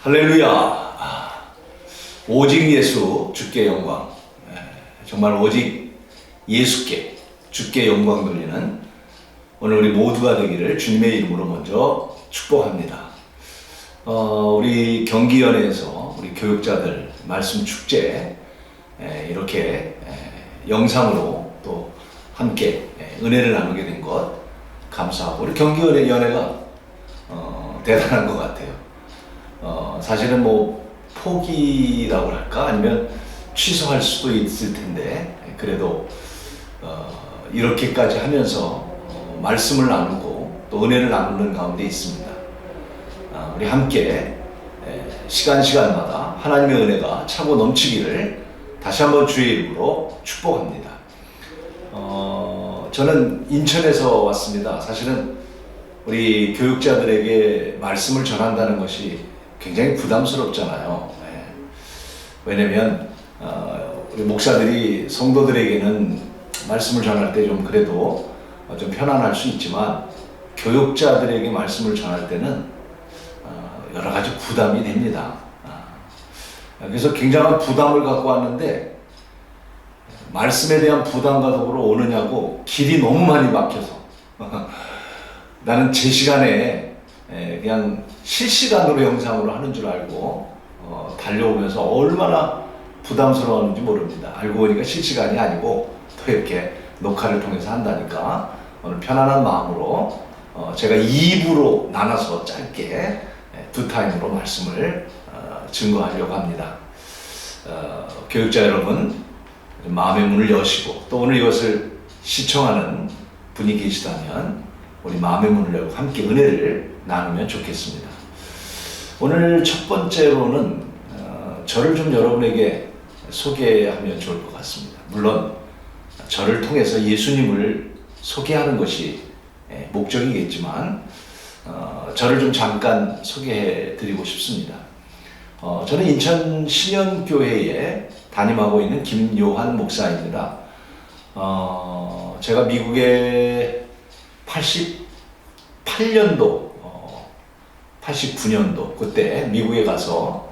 할렐루야. 오직 예수 주께 영광. 정말 오직 예수께 주께 영광 돌리는 오늘 우리 모두가 되기를 주님의 이름으로 먼저 축복합니다. 우리 경기연회에서 우리 교육자들 말씀 축제 이렇게 영상으로 또 함께 은혜를 나누게 된 것 감사하고, 우리 경기연회가 대단한 것 같아요. 사실은 뭐 포기라고 할까 아니면 취소할 수도 있을 텐데, 그래도 이렇게까지 하면서 말씀을 나누고 또 은혜를 나누는 가운데 있습니다. 우리 함께 시간마다 하나님의 은혜가 차고 넘치기를 다시 한번 주의 이름으로 축복합니다. 저는 인천에서 왔습니다. 사실은 우리 교육자들에게 말씀을 전한다는 것이 굉장히 부담스럽잖아요. 왜냐면 우리 목사들이 성도들에게는 말씀을 전할 때 좀 그래도 좀 편안할 수 있지만, 교육자들에게 말씀을 전할 때는 여러 가지 부담이 됩니다. 그래서 굉장한 부담을 갖고 왔는데, 말씀에 대한 부담과 더불어 오느냐고 길이 너무 많이 막혀서 나는 제 시간에 그냥 실시간으로 영상으로 하는 줄 알고 달려오면서 얼마나 부담스러웠는지 모릅니다. 알고 보니까 실시간이 아니고 또 이렇게 녹화를 통해서 한다니까 오늘 편안한 마음으로 제가 2부로 나눠서 짧게 두 타임으로 말씀을 증거하려고 합니다. 교육자 여러분, 마음의 문을 여시고 또 오늘 이것을 시청하는 분이 계시다면 우리 마음의 문을 열고 함께 은혜를 나누면 좋겠습니다. 오늘 첫 번째로는 저를 좀 여러분에게 소개하면 좋을 것 같습니다. 물론 저를 통해서 예수님을 소개하는 것이 목적이겠지만 저를 좀 잠깐 소개해 드리고 싶습니다. 저는 인천 신현교회에 담임하고 있는 김요한 목사입니다. 제가 미국에 88년도, 89년도 그때 미국에 가서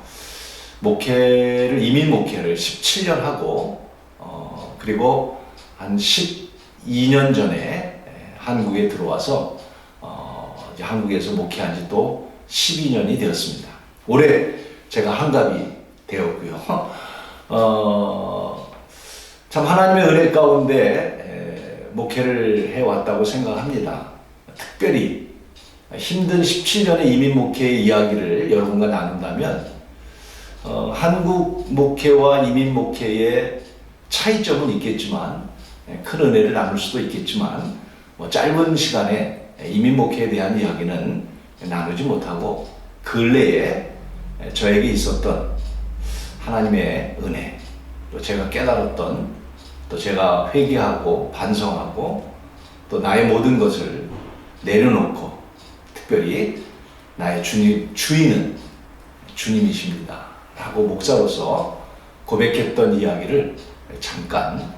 이민 목회를 17년 하고, 그리고 한 12년 전에 한국에 들어와서 이제 한국에서 목회한 지 또 12년이 되었습니다. 올해 제가 한갑이 되었고요. 참 하나님의 은혜 가운데 목회를 해왔다고 생각합니다. 특별히 힘든 17년의 이민 목회의 이야기를 여러분과 나눈다면 한국 목회와 이민 목회의 차이점은 있겠지만, 큰 은혜를 나눌 수도 있겠지만, 짧은 시간에 이민 목회에 대한 이야기는 나누지 못하고, 근래에 저에게 있었던 하나님의 은혜, 또 제가 깨달았던, 또 제가 회개하고 반성하고 또 나의 모든 것을 내려놓고, 특별히 나의 주인은 주님이십니다 라고 목사로서 고백했던 이야기를 잠깐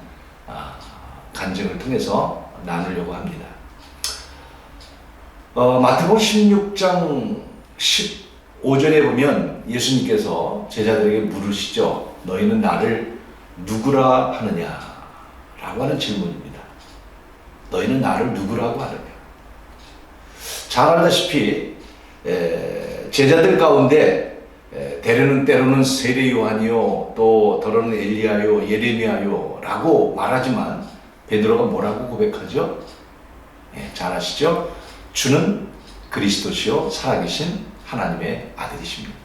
간증을 통해서 나누려고 합니다. 마태복음 16장 15절에 보면 예수님께서 제자들에게 물으시죠. 너희는 나를 누구라 하느냐? 라고 하는 질문입니다. 너희는 나를 누구라고 하느냐? 잘 알다시피 제자들 가운데 때로는 세례 요한이요, 또 더러는 엘리야요, 예레미야요 라고 말하지만 베드로가 뭐라고 고백하죠? 잘 아시죠? 주는 그리스도시요 살아계신 하나님의 아들이십니다.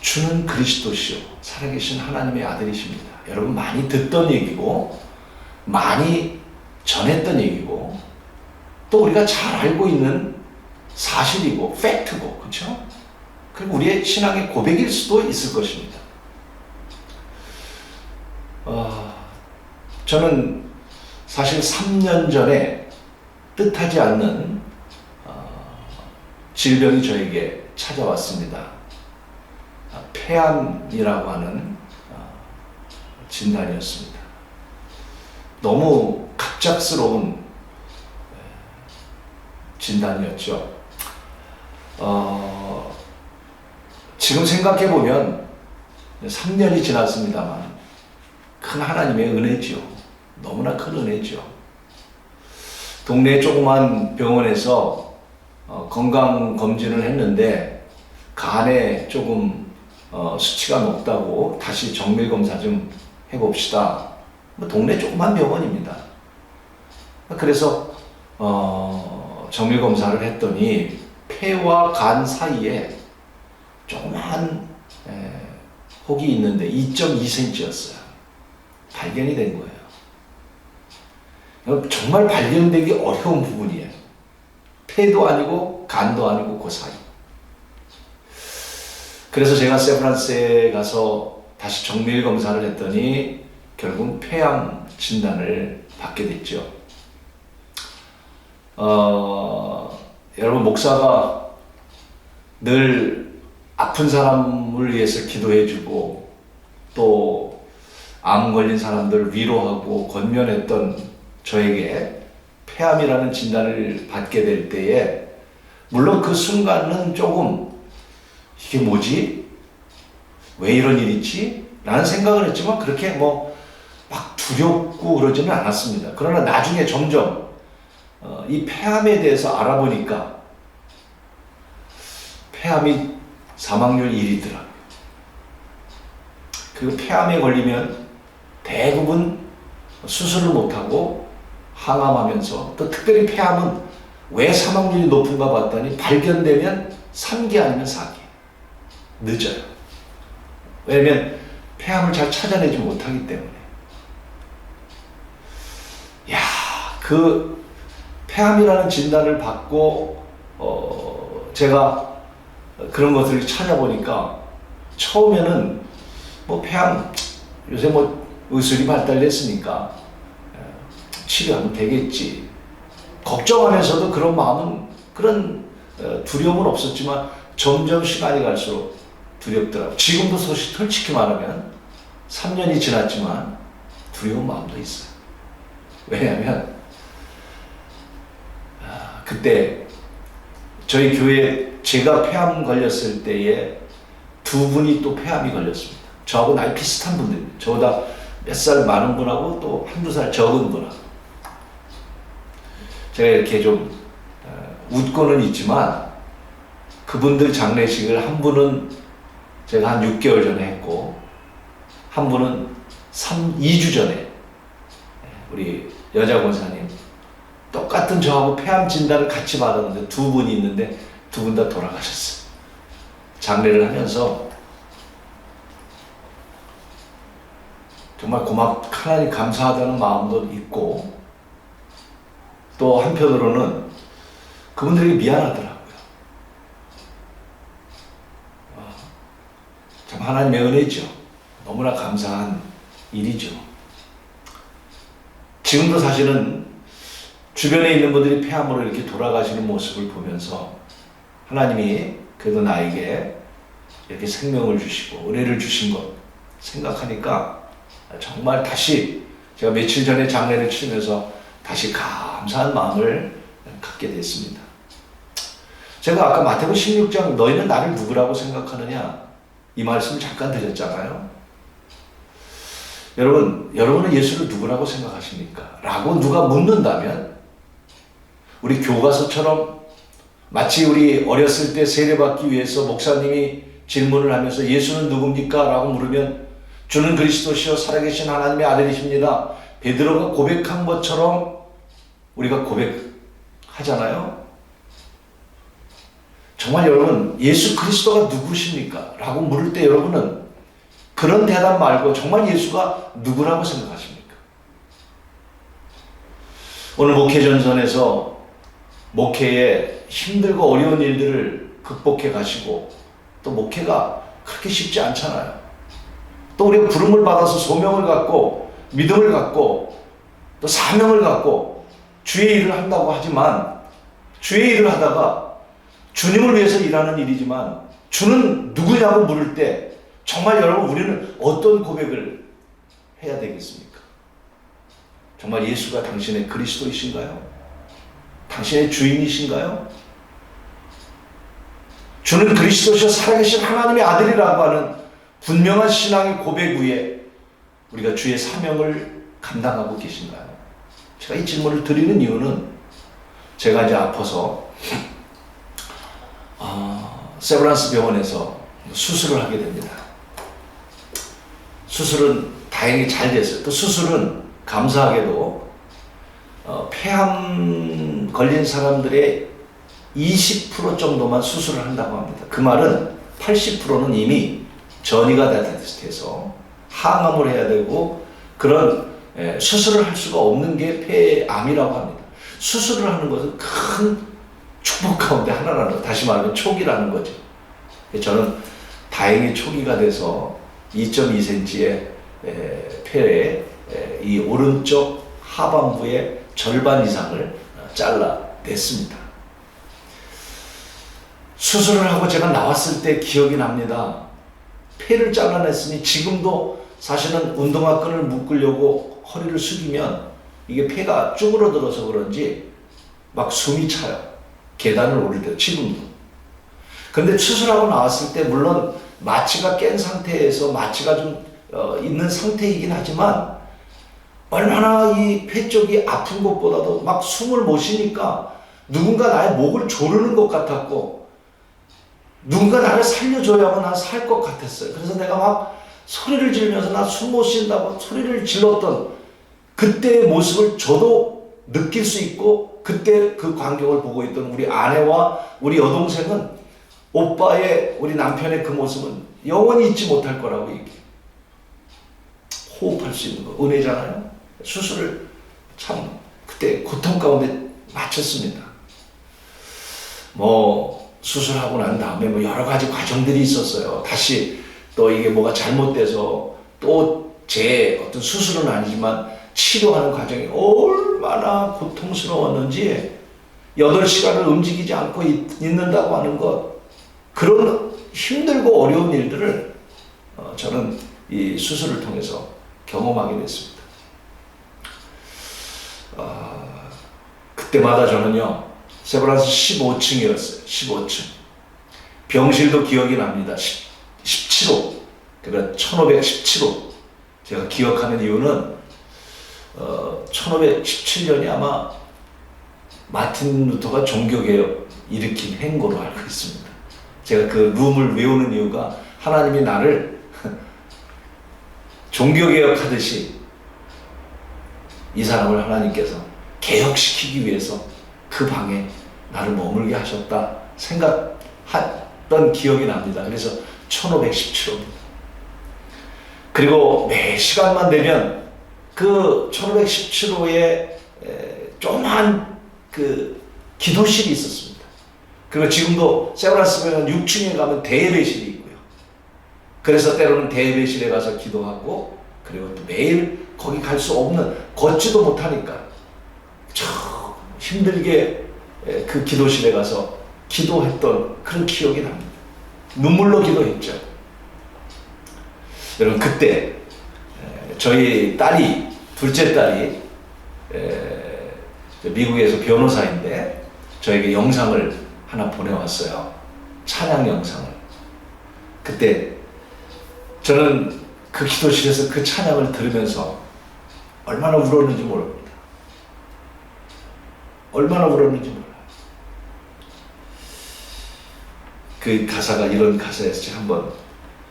주는 그리스도시요 살아계신 하나님의 아들이십니다. 여러분 많이 듣던 얘기고 많이 전했던 얘기고 또 우리가 잘 알고 있는 사실이고 팩트고, 그렇죠? 그리고 우리의 신앙의 고백일 수도 있을 것입니다. 저는 사실 3년 전에 뜻하지 않는 질병이 저에게 찾아왔습니다. 폐암이라고 하는 진단이었습니다. 너무 지금 생각해보면 3년이 지났습니다만 큰 하나님의 은혜죠. 너무나 큰 은혜죠. 동네 조그만 병원에서 건강검진을 했는데 간에 조금 수치가 높다고 다시 정밀검사 좀 해봅시다. 동네 조그만 병원입니다. 그래서 정밀검사를 했더니 폐와 간 사이에 조그만 혹이 있는데 2.2cm였어요. 발견이 된 거예요. 정말 발견되기 어려운 부분이에요. 폐도 아니고 간도 아니고 그 사이. 그래서 제가 샌프란시스코에 가서 다시 정밀 검사를 했더니 결국 폐암 진단을 받게 됐죠. 여러분, 목사가 늘 아픈 사람을 위해서 기도해주고 또 암 걸린 사람들 위로하고 권면했던 저에게 폐암이라는 진단을 받게 될 때에 물론 그 순간은 조금 이게 뭐지? 왜 이런 일이 있지? 라는 생각을 했지만 그렇게 막 두렵고 그러지는 않았습니다. 그러나 나중에 점점 이 폐암에 대해서 알아보니까 폐암이 사망률 1위더라고요. 그리고 폐암에 걸리면 대부분 수술을 못하고 항암하면서 또 특별히 폐암은 왜 사망률이 높은가 봤더니 발견되면 3기 아니면 4기. 늦어요. 왜냐면 폐암을 잘 찾아내지 못하기 때문에. 그 폐암이라는 진단을 받고 제가 그런 것들을 찾아보니까 처음에는 폐암 요새 의술이 발달됐으니까 치료하면 되겠지. 걱정하면서도 그런 마음은 그런 두려움은 없었지만 점점 시간이 갈수록 두렵더라고요. 지금도 솔직히 말하면 3년이 지났지만 두려운 마음도 있어요. 왜냐하면 그때 저희 교회에 제가 폐암 걸렸을 때에 두 분이 또 폐암이 걸렸습니다. 저하고 나이 비슷한 분들입니다. 저보다 몇 살 많은 분하고 또 한두 살 적은 분하고. 제가 이렇게 좀 웃고는 있지만 그분들 장례식을 한 분은 제가 한 6개월 전에 했고 한 분은 2주 전에 우리 여자 권사님 똑같은 저하고 폐암 진단을 같이 받았는데 두 분이 있는데 두 분 다 돌아가셨어요. 장례를 하면서 정말 하나님 감사하다는 마음도 있고 또 한편으로는 그분들에게 미안하더라고요. 참 하나님의 은혜죠. 너무나 감사한 일이죠. 지금도 사실은 주변에 있는 분들이 폐암으로 이렇게 돌아가시는 모습을 보면서 하나님이 그래도 나에게 이렇게 생명을 주시고 은혜를 주신 것 생각하니까 정말 다시 제가 며칠 전에 장례를 치르면서 다시 감사한 마음을 갖게 됐습니다. 제가 아까 마태복음 16장 너희는 나를 누구라고 생각하느냐 이 말씀을 잠깐 드렸잖아요. 여러분은 예수를 누구라고 생각하십니까? 라고 누가 묻는다면 우리 교과서처럼 마치 우리 어렸을 때 세례받기 위해서 목사님이 질문을 하면서 예수는 누굽니까? 라고 물으면 주는 그리스도시요 살아계신 하나님의 아들이십니다. 베드로가 고백한 것처럼 우리가 고백하잖아요. 정말 여러분 예수 그리스도가 누구십니까? 라고 물을 때 여러분은 그런 대답 말고 정말 예수가 누구라고 생각하십니까? 오늘 목회전선에서 목회에 힘들고 어려운 일들을 극복해 가시고 또 목회가 그렇게 쉽지 않잖아요. 또 우리가 부름을 받아서 소명을 갖고 믿음을 갖고 또 사명을 갖고 주의 일을 한다고 하지만 주의 일을 하다가 주님을 위해서 일하는 일이지만 주는 누구냐고 물을 때 정말 여러분 우리는 어떤 고백을 해야 되겠습니까? 정말 예수가 당신의 그리스도이신가요? 당신의 주인이신가요? 주는 그리스도시요 살아계신 하나님의 아들이라고 하는 분명한 신앙의 고백 위에 우리가 주의 사명을 감당하고 계신가요? 제가 이 질문을 드리는 이유는 제가 이제 아파서 세브란스 병원에서 수술을 하게 됩니다. 수술은 다행히 잘 됐어요. 또 수술은 감사하게도 폐암 걸린 사람들의 20% 정도만 수술을 한다고 합니다. 그 말은 80%는 이미 전이가 돼서 항암을 해야 되고 그런 수술을 할 수가 없는 게 폐암이라고 합니다. 수술을 하는 것은 큰 축복 가운데 하나라는 거, 다시 말하면 초기라는 거죠. 저는 다행히 초기가 돼서 2.2cm의 폐에 이 오른쪽 하반부의 절반 이상을 잘라냈습니다. 수술을 하고 제가 나왔을 때 기억이 납니다. 폐를 잘라냈으니 지금도 사실은 운동화 끈을 묶으려고 허리를 숙이면 이게 폐가 쭈그러들어서 그런지 막 숨이 차요. 계단을 오를 때 지금도. 근데 수술하고 나왔을 때 물론 마취가 깬 상태에서 마취가 좀 있는 상태이긴 하지만 얼마나 이 폐 쪽이 아픈 것보다도 막 숨을 못 쉬니까 누군가 나의 목을 조르는 것 같았고 누군가 나를 살려줘야만 난 살 것 같았어요. 그래서 내가 막 소리를 지르면서 나 숨 못 쉰다고 소리를 질렀던 그때의 모습을 저도 느낄 수 있고 그때 그 광경을 보고 있던 우리 아내와 우리 여동생은 오빠의 우리 남편의 그 모습은 영원히 잊지 못할 거라고 얘기해요. 호흡할 수 있는 거 은혜잖아요. 수술을 참 그때 고통 가운데 마쳤습니다. 수술하고 난 다음에 여러 가지 과정들이 있었어요. 다시 또 이게 뭐가 잘못돼서 또 제 어떤 수술은 아니지만 치료하는 과정이 얼마나 고통스러웠는지 8시간을 움직이지 않고 있는다고 하는 것, 그런 힘들고 어려운 일들을 저는 이 수술을 통해서 경험하게 됐습니다. 그때마다 저는요 세브란스 15층이었어요. 15층. 병실도 기억이 납니다. 17호. 그러니까 1517호. 제가 기억하는 이유는 1517년이 아마 마틴 루터가 종교개혁 일으킨 행거로 알고 있습니다. 제가 그 룸을 외우는 이유가 하나님이 나를 종교개혁하듯이 이 사람을 하나님께서 개혁시키기 위해서 그 방에 나를 머물게 하셨다 생각했던 기억이 납니다. 그래서 1517호입니다. 그리고 매 시간만 되면 그 1517호에 조그만 그 기도실이 있었습니다. 그리고 지금도 세브란스 병원 6층에 가면 대예배실이 있고요. 그래서 때로는 대예배실에 가서 기도하고 그리고 또 매일 거기 갈 수 없는, 걷지도 못하니까 참 힘들게 그 기도실에 가서 기도했던 그런 기억이 납니다. 눈물로 기도했죠. 여러분 그때 저희 딸이, 둘째 딸이 미국에서 변호사인데 저에게 영상을 하나 보내왔어요. 찬양 영상을. 그때 저는 그 기도실에서 그 찬양을 들으면서 얼마나 울었는지 모릅니다. 얼마나 울었는지 몰라요. 그 가사가 이런 가사였지. 한번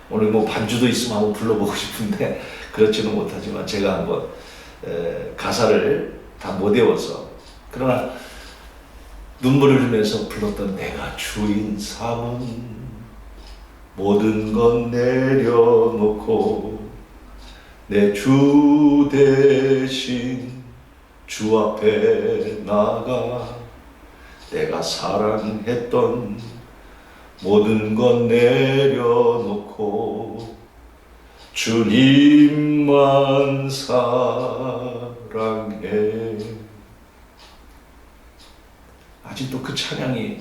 오늘 반주도 있으면 한번 불러보고 싶은데 그렇지는 못하지만 제가 한번 가사를 다 못 외워서, 그러나 눈물을 흘리면서 불렀던 내가 주인 삼은 모든 건 내려놓고 내 주 대신 주 앞에 나가 내가 사랑했던 모든 건 내려놓고 주님만 사랑해. 아직도 그 찬양이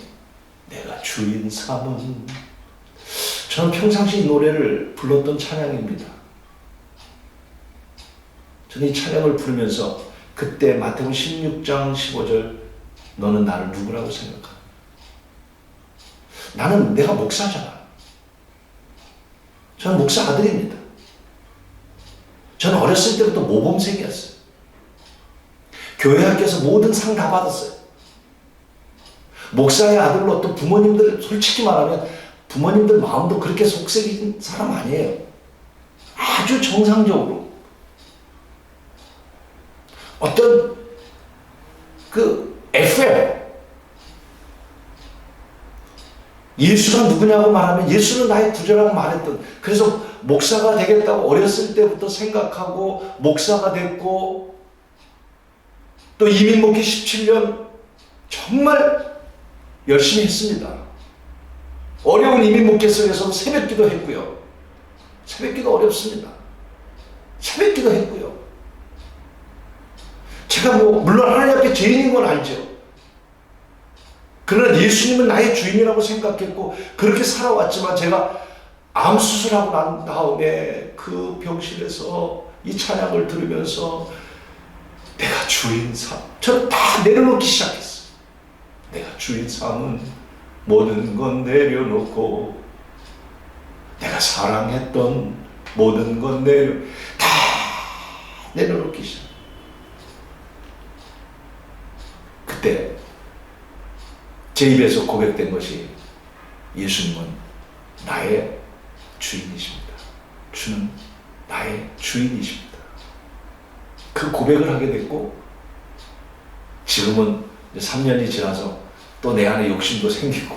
내가 주인 삼은, 저는 평상시 이 노래를 불렀던 찬양입니다. 저는 이 찬양을 부르면서 그때 마태복음 16장 15절 너는 나를 누구라고 생각하냐. 나는 내가 목사잖아. 저는 목사 아들입니다. 저는 어렸을 때부터 모범생이었어요. 교회 학교에서 모든 상 다 받았어요. 목사의 아들로 또 부모님들, 솔직히 말하면 부모님들 마음도 그렇게 속썩인 사람 아니에요. 아주 정상적으로. 어떤 FM, 예수가 누구냐고 말하면 예수는 나의 구주라고 말했던, 그래서 목사가 되겠다고 어렸을 때부터 생각하고 목사가 됐고, 또 이민 목회 17년 정말 열심히 했습니다. 어려운 이민 목회 속에서 새벽기도 했고요. 새벽기도 어렵습니다. 새벽기도 했고요. 제가 물론 하나님 앞에 죄인인 건 알죠. 그러나 예수님은 나의 주인이라고 생각했고 그렇게 살아왔지만, 제가 암 수술하고 난 다음에 그 병실에서 이 찬양을 들으면서 내가 주인 삶, 저는 다 내려놓기 시작했어요. 내가 주인 삶은 모든 건 내려놓고, 내가 사랑했던 모든 건 다 내려놓기 시작. 그때 제 입에서 고백된 것이, 예수님은 나의 주인이십니다. 주는 나의 주인이십니다. 그 고백을 하게 됐고, 지금은 3년이 지나서 또 내 안에 욕심도 생기고,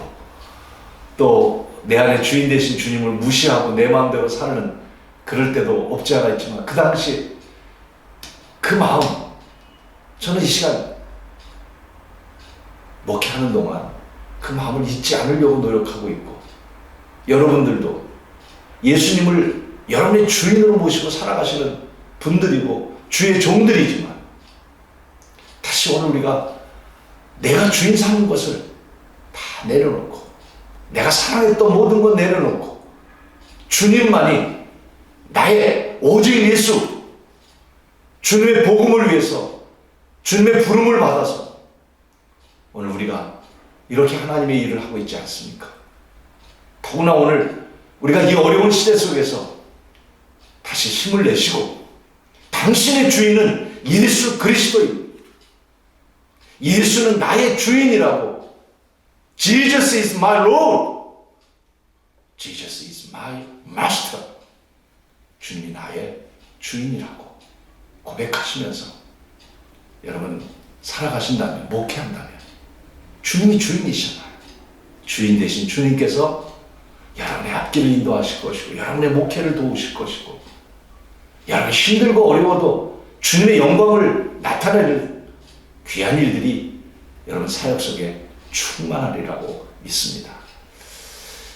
또 내 안에 주인 되신 주님을 무시하고 내 마음대로 사는 그럴 때도 없지 않아 있지만, 그 당시 그 마음, 저는 이 시간 목회하는 동안 그 마음을 잊지 않으려고 노력하고 있고, 여러분들도 예수님을 여러분의 주인으로 모시고 살아가시는 분들이고 주의 종들이지만, 다시 오늘 우리가 내가 주인 삼은 것을 다 내려놓고, 내가 사랑했던 모든 건 내려놓고, 주님만이 나의 오직 예수, 주님의 복음을 위해서, 주님의 부름을 받아서 오늘 우리가 이렇게 하나님의 일을 하고 있지 않습니까? 더구나 오늘 우리가 이 어려운 시대 속에서 다시 힘을 내시고, 당신의 주인은 예수 그리스도입니다. 예수는 나의 주인이라고. Jesus is my Lord. Jesus is my Master. 주님이 나의 주인이라고 고백하시면서 여러분 살아가신다면, 목회한다면, 주님이 주인이시잖아요. 주인 대신 주님께서 여러분의 앞길을 인도하실 것이고, 여러분의 목회를 도우실 것이고, 여러분 힘들고 어려워도 주님의 영광을 나타내는 귀한 일들이 여러분 사역 속에 충만하리라고 믿습니다.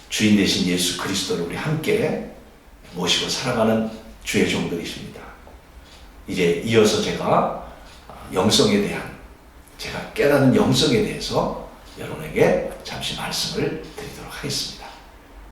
주인 대신 예수 그리스도를 우리 함께 모시고 살아가는 주의 종들이십니다. 이제 이어서 제가 영성에 대한, 제가 깨닫는 영성에 대해서 여러분에게 잠시 말씀을 드리도록 하겠습니다.